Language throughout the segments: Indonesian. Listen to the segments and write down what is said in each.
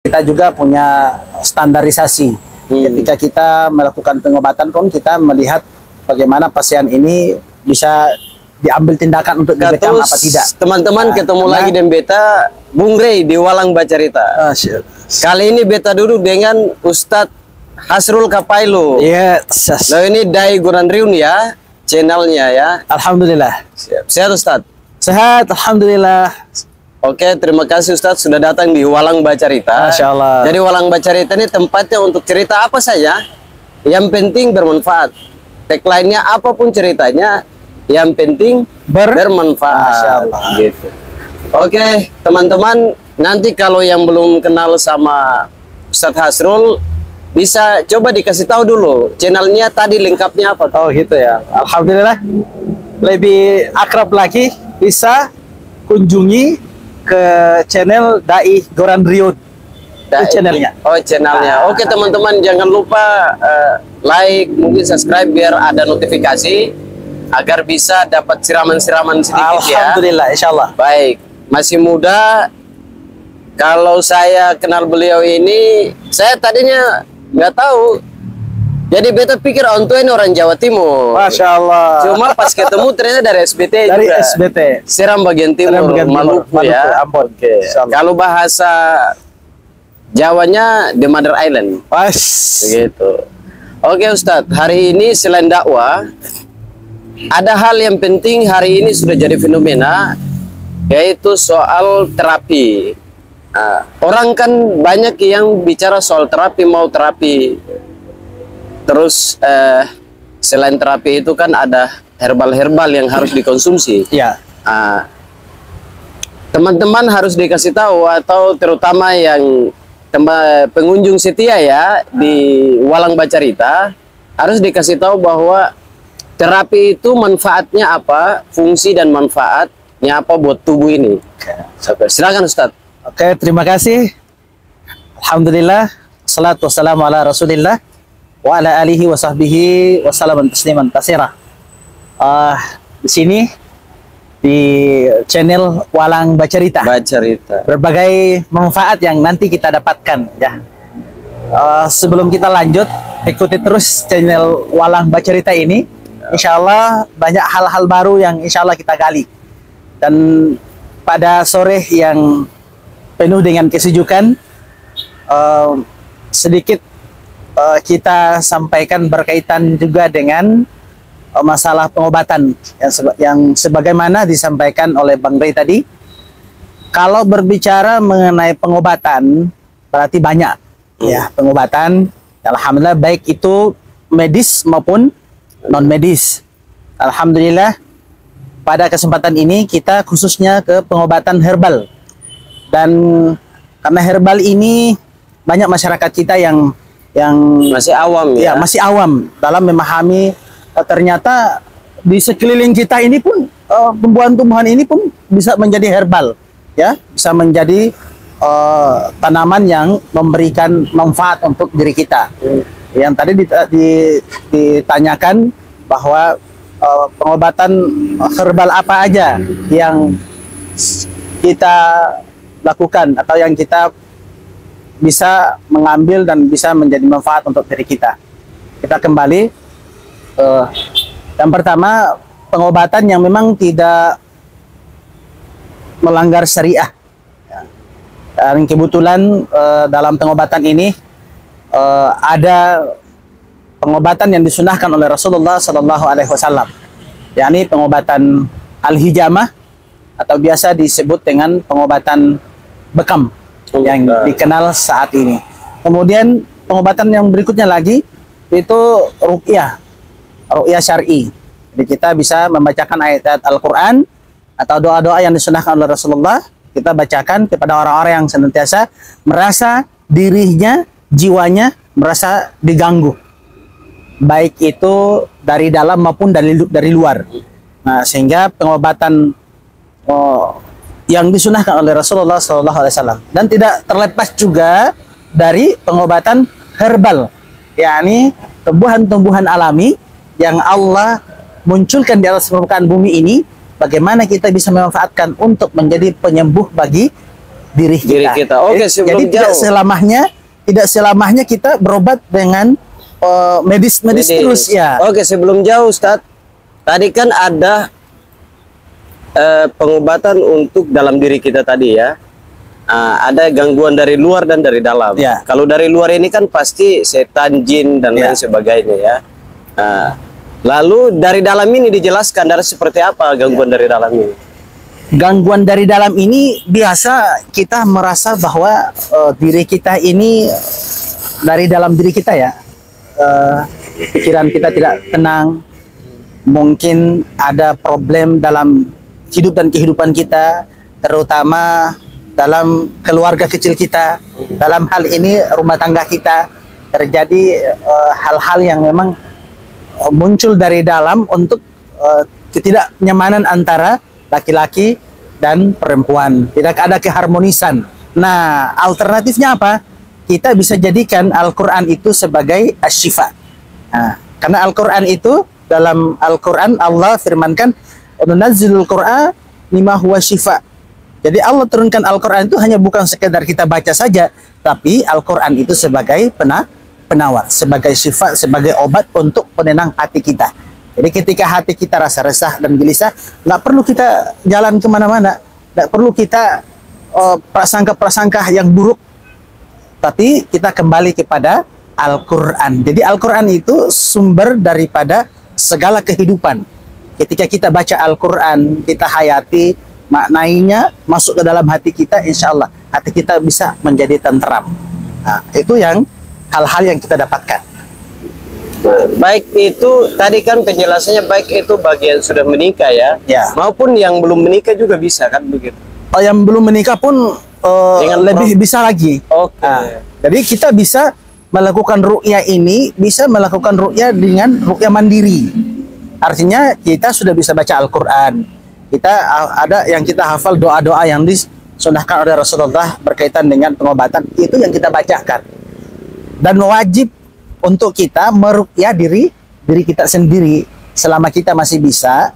Kita juga punya standarisasi. Ketika kita melakukan pengobatan pun kita melihat bagaimana pasien ini bisa diambil tindakan untuk dibekam apa tidak. Teman-teman ketemu lagi dengan beta Bung Rey di Walang Bacarita. Kali ini beta duduk dengan Ustadz Hasrul Kapailu. Yes. Nah ini Dai Goranriun ya, channelnya ya. Alhamdulillah. Sehat Ustadz? Sehat, alhamdulillah. Oke, terima kasih Ustadz sudah datang di Walang Bacarita. Masya Allah. Jadi Walang Bacarita ini tempatnya untuk cerita apa saja, yang penting bermanfaat. Tagline-nya apapun ceritanya, yang penting bermanfaat. Masya Allah. Gitu. Oke, teman-teman, nanti kalau yang belum kenal sama Ustadz Hasrul, bisa coba dikasih tahu dulu channelnya tadi lengkapnya apa? Oh gitu ya. Alhamdulillah. Lebih akrab lagi, bisa kunjungi ke channel Dai Goranriun. Itu channelnya. Oh, channelnya. Oke, teman-teman, jangan lupa like, mungkin subscribe biar ada notifikasi agar bisa dapat siraman-siraman sedikit. Alhamdulillah, ya. insya Allah. Baik, masih muda. Kalau saya kenal beliau ini, saya tadinya nggak tahu. Jadi beta pikir Onto ini orang Jawa Timur. Masya Allah. Cuma pas ketemu ternyata dari SBT dari juga. SBT. Seram bagian timur, Maluku ya. Ambon. Oke. Kalau bahasa Jawanya The Mother Island. Pas. Begitu. Oke Ustadz, hari ini selain dakwah, ada hal yang penting hari ini sudah jadi fenomena, yaitu soal terapi. Nah, orang kan banyak yang bicara soal terapi, mau terapi. Terus selain terapi itu kan ada herbal-herbal yang harus dikonsumsi. Ya. Teman-teman harus dikasih tahu, atau terutama yang pengunjung setia ya di Walang Bacarita, harus dikasih tahu bahwa terapi itu manfaatnya apa, fungsi dan manfaatnya apa buat tubuh ini. Silakan Ustadz. Oke, terima kasih. Alhamdulillah, salatu wassalamu ala Rasulillah wa ala alihi wa sahbihi wa salaman tasliman katsira. Di sini di channel Walang Bacarita. Berbagai manfaat yang nanti kita dapatkan ya. Sebelum kita lanjut, ikuti terus channel Walang Bacarita ini. Insya Allah banyak hal-hal baru yang insya Allah kita gali. Dan pada sore yang penuh dengan kesejukan, sedikit kita sampaikan berkaitan juga dengan masalah pengobatan yang sebagaimana disampaikan oleh Bang Rey tadi. Kalau berbicara mengenai pengobatan berarti banyak ya pengobatan. Alhamdulillah, baik itu medis maupun non medis. Alhamdulillah, pada kesempatan ini kita khususnya ke pengobatan herbal. Dan karena herbal ini banyak masyarakat kita yang masih awam ya. Masih awam dalam memahami ternyata di sekeliling kita ini pun tumbuhan-tumbuhan ini pun bisa menjadi herbal ya, bisa menjadi tanaman yang memberikan manfaat untuk diri kita. Yang tadi ditanyakan bahwa pengobatan herbal apa aja yang kita lakukan atau yang kita bisa mengambil dan bisa menjadi manfaat untuk diri kita. Kita kembali yang pertama, pengobatan yang memang tidak melanggar syariah. Dan kebetulan dalam pengobatan ini ada pengobatan yang disunahkan oleh Rasulullah SAW, yakni pengobatan al-hijamah atau biasa disebut dengan pengobatan bekam yang dikenal saat ini. Kemudian pengobatan yang berikutnya lagi itu ruqyah syar'i. Jadi kita bisa membacakan ayat-ayat Al-Quran atau doa-doa yang disunahkan oleh Rasulullah, kita bacakan kepada orang-orang yang senantiasa merasa dirinya, jiwanya merasa diganggu, baik itu dari dalam maupun dari luar. Nah, sehingga pengobatan yang disunahkan oleh Rasulullah SAW, dan tidak terlepas juga dari pengobatan herbal, yakni tumbuhan-tumbuhan alami yang Allah munculkan di atas permukaan bumi ini, bagaimana kita bisa memanfaatkan untuk menjadi penyembuh bagi diri kita. Oke, Jadi sebelum tidak jauh. tidak selamanya kita berobat dengan medis terus ya. Oke, sebelum jauh Ustadz, tadi kan ada pengobatan untuk dalam diri kita tadi ya. Ada gangguan dari luar dan dari dalam. Ya. Kalau dari luar ini kan pasti setan, jin dan lain Ya. sebagainya ya. Lalu dari dalam ini dijelaskan dari seperti apa gangguan dari dalam ini? Gangguan dari dalam ini biasa kita merasa bahwa diri kita ini dari dalam diri kita ya, pikiran kita tidak tenang, mungkin ada problem dalam hidup dan kehidupan kita, terutama dalam keluarga kecil kita, dalam hal ini rumah tangga kita terjadi hal-hal yang memang muncul dari dalam untuk ketidaknyamanan antara laki-laki dan perempuan, tidak ada keharmonisan. Nah, alternatifnya apa? Kita bisa jadikan Al-Quran itu sebagai asyifa. Nah, karena Al-Quran itu, dalam Al-Quran Allah firmankan, "Nunazzilul Qur'an mimma huwa syifa." Jadi Allah turunkan Al-Quran itu hanya bukan sekedar kita baca saja, tapi Al-Quran itu sebagai penawar, sebagai sifat, sebagai obat untuk penenang hati kita. Jadi ketika hati kita rasa resah dan gelisah, nggak perlu kita jalan kemana-mana, nggak perlu kita prasangka-prasangka yang buruk, tapi kita kembali kepada Al-Quran. Jadi Al-Quran itu sumber daripada segala kehidupan. Ketika kita baca Al-Quran, kita hayati, maknainya masuk ke dalam hati kita, insya Allah hati kita bisa menjadi tentram. Nah, itu yang hal-hal yang kita dapatkan. Baik itu tadi kan penjelasannya, baik itu bagi yang sudah menikah ya, Ya. maupun yang belum menikah juga bisa kan begitu. Yang belum menikah pun Dengan lebih bisa lagi. Oke. Nah, jadi kita bisa melakukan ruqyah ini, bisa melakukan ruqyah dengan ruqyah mandiri. Artinya kita sudah bisa baca Al-Quran. Kita ada yang kita hafal doa-doa yang disunahkan oleh Rasulullah berkaitan dengan pengobatan, itu yang kita bacakan. Dan wajib untuk kita meruqyah diri kita sendiri. Selama kita masih bisa,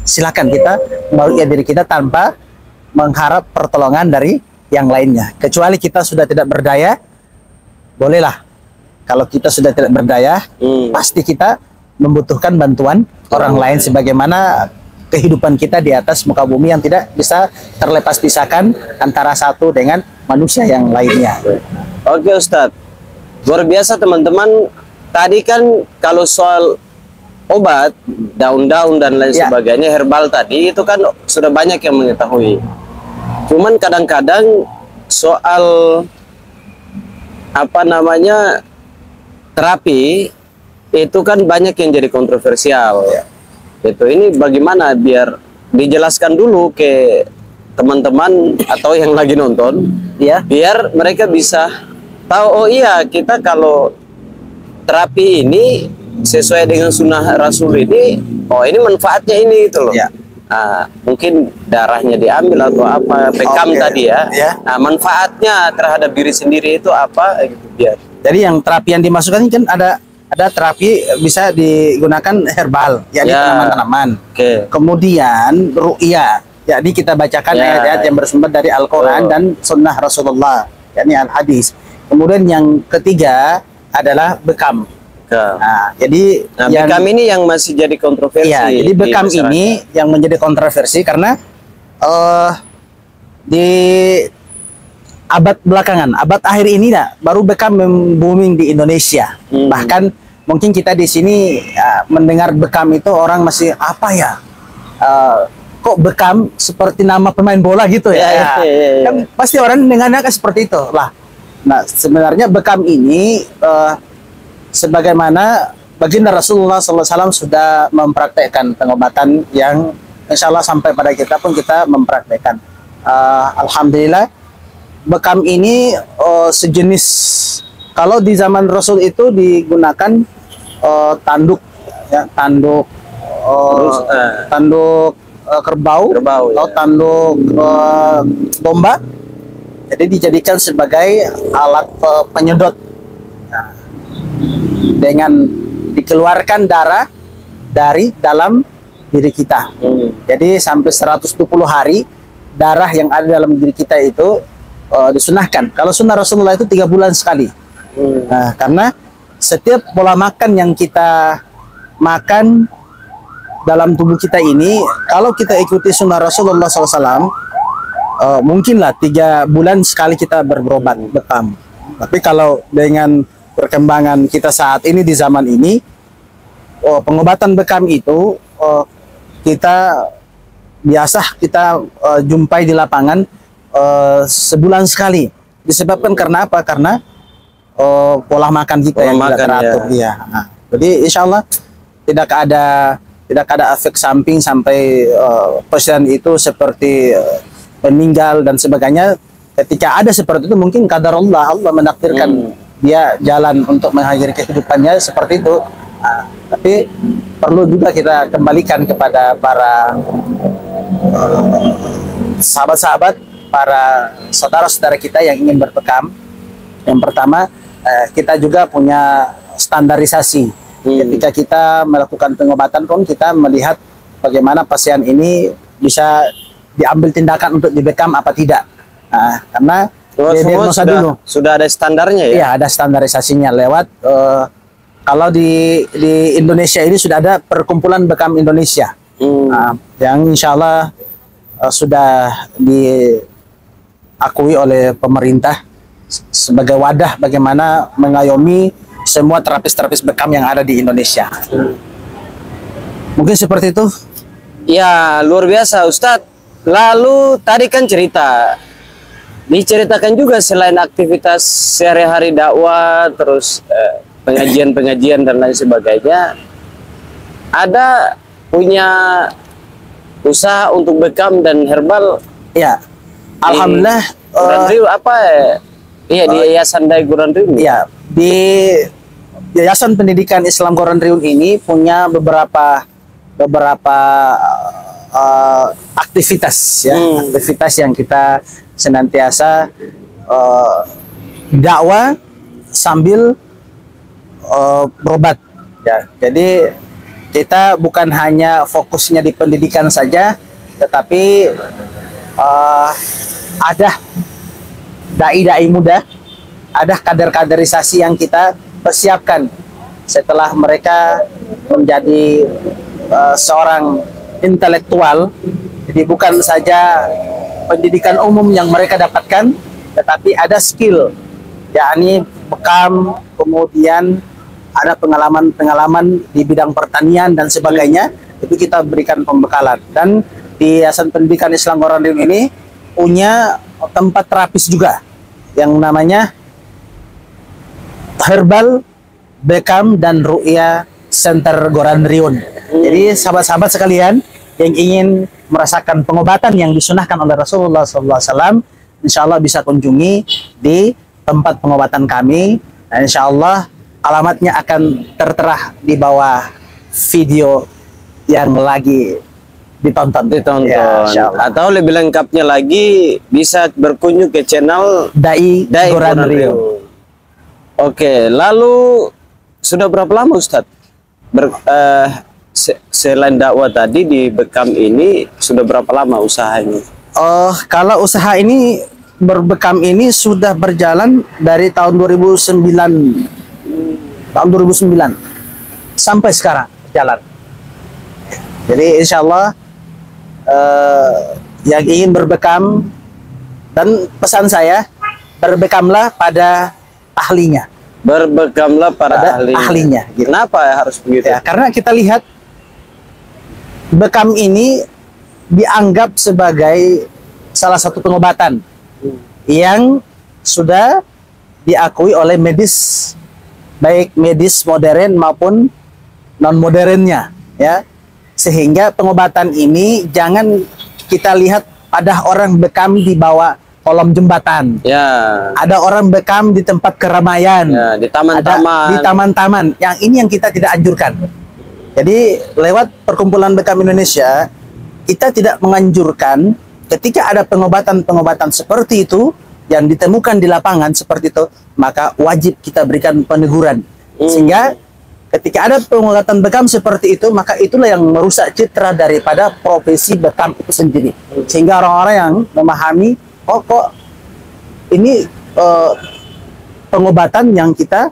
silakan kita meruqyah diri kita tanpa mengharap pertolongan dari yang lainnya. Kecuali kita sudah tidak berdaya, bolehlah. Kalau kita sudah tidak berdaya, pasti kita membutuhkan bantuan orang lain, sebagaimana kehidupan kita di atas muka bumi yang tidak bisa terlepas pisahkan antara satu dengan manusia yang lainnya. Oke Ustadz, luar biasa teman-teman. Tadi kan kalau soal obat, daun-daun dan lain Ya. sebagainya, herbal tadi itu kan sudah banyak yang mengetahui. Cuman kadang-kadang soal apa namanya terapi itu kan banyak yang jadi kontroversial. Itu ini bagaimana biar dijelaskan dulu ke teman-teman atau yang lagi nonton, Ya. biar mereka bisa tahu, oh iya kita kalau terapi ini sesuai dengan sunnah Rasul ini, oh ini manfaatnya ini gitu loh. Ya. Mungkin darahnya diambil atau apa, pekam Oke. tadi ya. Ya. Manfaatnya terhadap diri sendiri itu apa gitu biar. Jadi yang terapi yang dimasukkan ini kan ada terapi bisa digunakan herbal, yakni Ya. tanaman-tanaman. Oke. Kemudian ru'yah, yakni kita bacakan Ya. ayat-ayat yang bersumber dari Al-Quran dan sunnah Rasulullah, yakni al-hadis. Kemudian yang ketiga adalah bekam. Nah, jadi bekam ini yang masih jadi kontroversi. iya, jadi di bekam masyarakat. ini yang menjadi kontroversi karena di abad belakangan, abad akhir ini baru bekam booming di Indonesia. Bahkan mungkin kita di sini mendengar bekam itu orang masih apa ya? Kok bekam seperti nama pemain bola gitu ya? Ya. Kan pasti orang mendengarnya kan seperti itu lah. Nah, sebenarnya bekam ini sebagaimana baginda Rasulullah SAW sudah mempraktekkan pengobatan yang insya Allah sampai pada kita pun kita mempraktekkan. Alhamdulillah, bekam ini sejenis, kalau di zaman Rasul itu digunakan tanduk, ya, tanduk kerbau atau ya. tanduk domba. Jadi dijadikan sebagai alat penyedot. Nah, dengan dikeluarkan darah dari dalam diri kita. Jadi sampai 120 hari darah yang ada dalam diri kita itu disunahkan. Kalau sunnah Rasulullah itu 3 bulan sekali. Nah, karena setiap pola makan yang kita makan dalam tubuh kita ini, kalau kita ikuti sunnah Rasulullah SAW, mungkinlah 3 bulan sekali kita berobat bekam. Tapi kalau dengan perkembangan kita saat ini di zaman ini, pengobatan bekam itu kita jumpai di lapangan sebulan sekali. Disebabkan karena apa? Karena pola makan kita yang tidak teratur. Ya. Nah, jadi insya Allah tidak ada efek samping sampai pasien itu seperti meninggal dan sebagainya. Ketika ada seperti itu, mungkin qadarullah, Allah menakdirkan dia jalan untuk mengakhiri kehidupannya seperti itu. Nah, tapi perlu juga kita kembalikan kepada para sahabat-sahabat, para saudara-saudara kita yang ingin berbekam. Yang pertama, kita juga punya standarisasi. Ketika kita melakukan pengobatan pun kita melihat bagaimana pasien ini bisa diambil tindakan untuk dibekam apa tidak. Nah, karena diagnosa dulu. Sudah ada standarnya ya? Iya, ada standarisasinya lewat kalau di Indonesia ini sudah ada Perkumpulan Bekam Indonesia. Yang insya Allah sudah diakui oleh pemerintah sebagai wadah bagaimana mengayomi semua terapis-terapis bekam yang ada di Indonesia. Mungkin seperti itu. Ya, luar biasa Ustadz. Lalu tadi kan diceritakan juga selain aktivitas sehari-hari dakwah, terus pengajian-pengajian dan lain sebagainya, ada punya usaha untuk bekam dan herbal. Ya, alhamdulillah. Gurandriun apa ya? Iya, di Yayasan Dai Gurandriun. Ya, di Yayasan Pendidikan Islam Gurandriun ini punya beberapa aktivitas ya, aktivitas yang kita senantiasa dakwah sambil berobat ya. Jadi kita bukan hanya fokusnya di pendidikan saja, tetapi ada dai-dai muda, ada kader-kaderisasi yang kita persiapkan setelah mereka menjadi seorang intelektual. Jadi bukan saja pendidikan umum yang mereka dapatkan, tetapi ada skill, yakni bekam, kemudian ada pengalaman-pengalaman di bidang pertanian dan sebagainya. Itu kita berikan pembekalan. Dan di Yayasan Pendidikan Islam Gurandriun ini punya tempat terapis juga yang namanya Herbal, Bekam, dan Ru'ya Center Gurandriun. Jadi sahabat-sahabat sekalian yang ingin merasakan pengobatan yang disunahkan oleh Rasulullah SAW, insya Allah bisa kunjungi di tempat pengobatan kami. Dan insya Allah alamatnya akan tertera di bawah video yang lagi ditonton. Ya, atau lebih lengkapnya lagi bisa berkunjung ke channel Dai Gurandriun. Oke, lalu sudah berapa lama Ustadz selain dakwah tadi di bekam ini, sudah berapa lama usaha ini? Kalau usaha ini berbekam ini sudah berjalan dari tahun 2009 sampai sekarang jalan. Jadi insya Allah yang ingin berbekam, dan pesan saya, berbekamlah pada ahlinya. Berbekamlah pada ahlinya. Gitu. Kenapa harus begitu? Ya, karena kita lihat bekam ini dianggap sebagai salah satu pengobatan yang sudah diakui oleh medis, baik medis modern maupun non modernnya, ya. Sehingga pengobatan ini jangan kita lihat ada orang bekam di bawah kolom jembatan, ya. Ada orang bekam di tempat keramaian, ya, di taman-taman. Di taman-taman. Yang ini yang kita tidak anjurkan. Jadi lewat Perkumpulan Bekam Indonesia, kita tidak menganjurkan ketika ada pengobatan-pengobatan seperti itu yang ditemukan di lapangan seperti itu, maka wajib kita berikan peneguran. Sehingga ketika ada pengobatan bekam seperti itu, maka itulah yang merusak citra daripada profesi bekam itu sendiri. Sehingga orang-orang yang memahami, kok ini pengobatan yang kita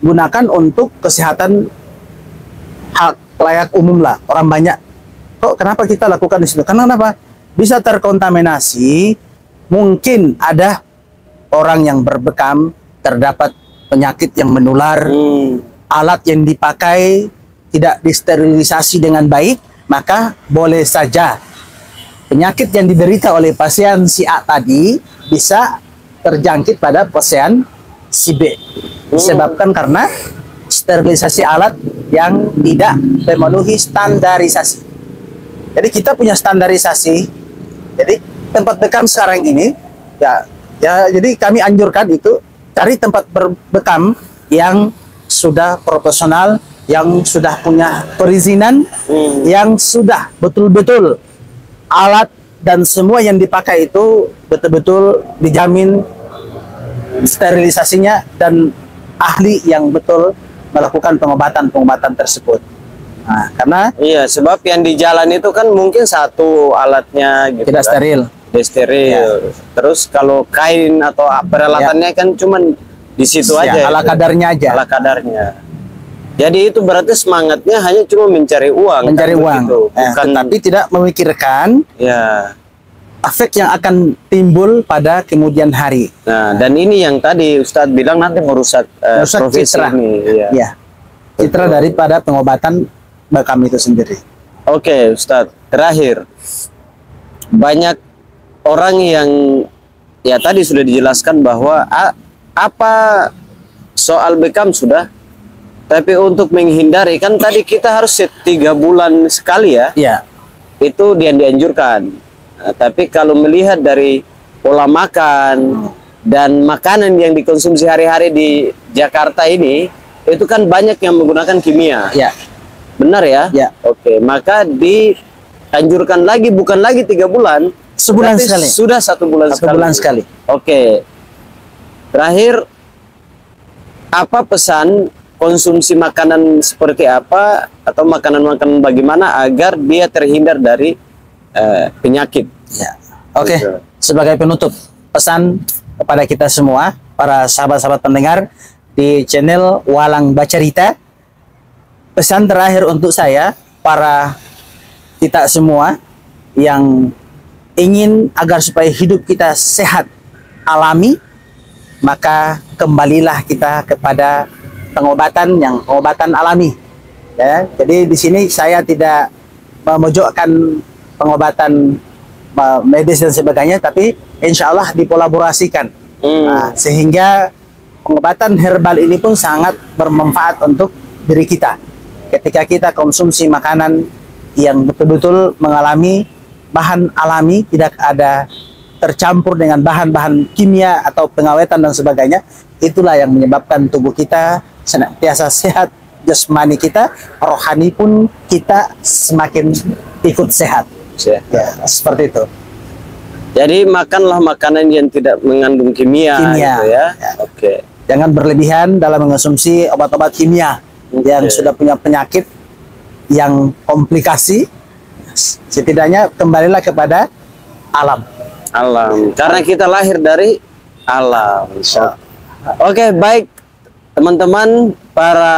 gunakan untuk kesehatan hak layak umum lah, orang banyak. Kok kenapa kita lakukan di situ? Karena kenapa? Bisa terkontaminasi, mungkin ada orang yang berbekam, terdapat penyakit yang menular, alat yang dipakai tidak disterilisasi dengan baik, maka boleh saja penyakit yang diderita oleh pasien si A tadi bisa terjangkit pada pasien si B. Disebabkan karena sterilisasi alat yang tidak memenuhi standarisasi. Jadi kita punya standarisasi. Jadi tempat bekam sekarang ini jadi kami anjurkan itu cari tempat berbekam yang sudah profesional, yang sudah punya perizinan, yang sudah betul-betul alat dan semua yang dipakai itu betul-betul dijamin sterilisasinya dan ahli yang betul melakukan pengobatan tersebut. Nah, karena iya, sebab yang di jalan itu kan mungkin satu alatnya gitu tidak kan. steril. Tidak steril. Ya. Terus kalau kain atau peralatannya kan cuman di situ aja. Ala kadarnya aja. Ala kadarnya. Jadi itu berarti semangatnya hanya cuma mencari uang. Mencari kan, uang. Bukan, tetapi tidak memikirkan ya, efek yang akan timbul pada kemudian hari. nah, dan ini yang tadi Ustadz bilang nanti merusak profesi citra. ini. Ya. Citra daripada pengobatan bekam itu sendiri. Oke, Ustadz. Terakhir, banyak orang yang ya tadi sudah dijelaskan bahwa apa soal bekam sudah, tapi untuk menghindari kan tadi kita harus 3 bulan sekali ya. Iya. Itu yang dianjurkan. Nah, tapi kalau melihat dari pola makan dan makanan yang dikonsumsi hari-hari di Jakarta ini, itu kan banyak yang menggunakan kimia. Iya. Benar ya? Ya. Oke, maka dianjurkan lagi bukan lagi 3 bulan, Sebulan tapi sekali. Sudah 1 bulan Satu sekali. bulan sekali. Oke. Terakhir, apa pesan konsumsi makanan seperti apa atau makanan-makanan bagaimana agar dia terhindar dari penyakit? Ya. Oke. Gitu. Sebagai penutup, pesan kepada kita semua, para sahabat-sahabat pendengar di channel Walang Bacarita. Pesan terakhir untuk saya, para kita semua yang ingin agar supaya hidup kita sehat, alami, maka kembalilah kita kepada pengobatan alami. Ya, jadi di sini saya tidak memojokkan pengobatan medis dan sebagainya, tapi insya Allah dikolaborasikan. Nah, sehingga pengobatan herbal ini pun sangat bermanfaat untuk diri kita. Ketika kita konsumsi makanan yang betul-betul mengalami bahan alami, tidak ada tercampur dengan bahan-bahan kimia atau pengawetan dan sebagainya, itulah yang menyebabkan tubuh kita senantiasa sehat, jasmani kita, rohani pun kita semakin ikut sehat. Ya, seperti itu. Jadi makanlah makanan yang tidak mengandung kimia. Gitu ya. Oke. Jangan berlebihan dalam mengonsumsi obat-obat kimia yang sudah punya penyakit yang komplikasi. Setidaknya kembalilah kepada alam. Alam. Karena kita lahir dari alam. Oke, baik teman-teman para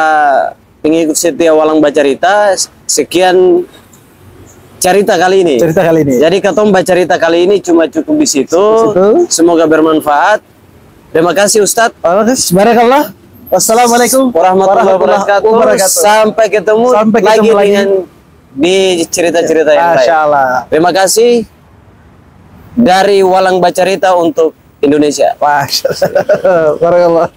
pengikut setia Walang Bacarita, sekian cerita kali ini. Jadi Katong Bacarita kali ini cuma cukup di situ. Semoga bermanfaat. Terima kasih Ustadz. Barakallah. Wassalamualaikum warahmatullahi wabarakatuh. Sampai ketemu lagi dengan di cerita-cerita yang lain. Masyaallah. Terima kasih dari Walang Bacarita untuk Indonesia. Masyaallah. Barakallah.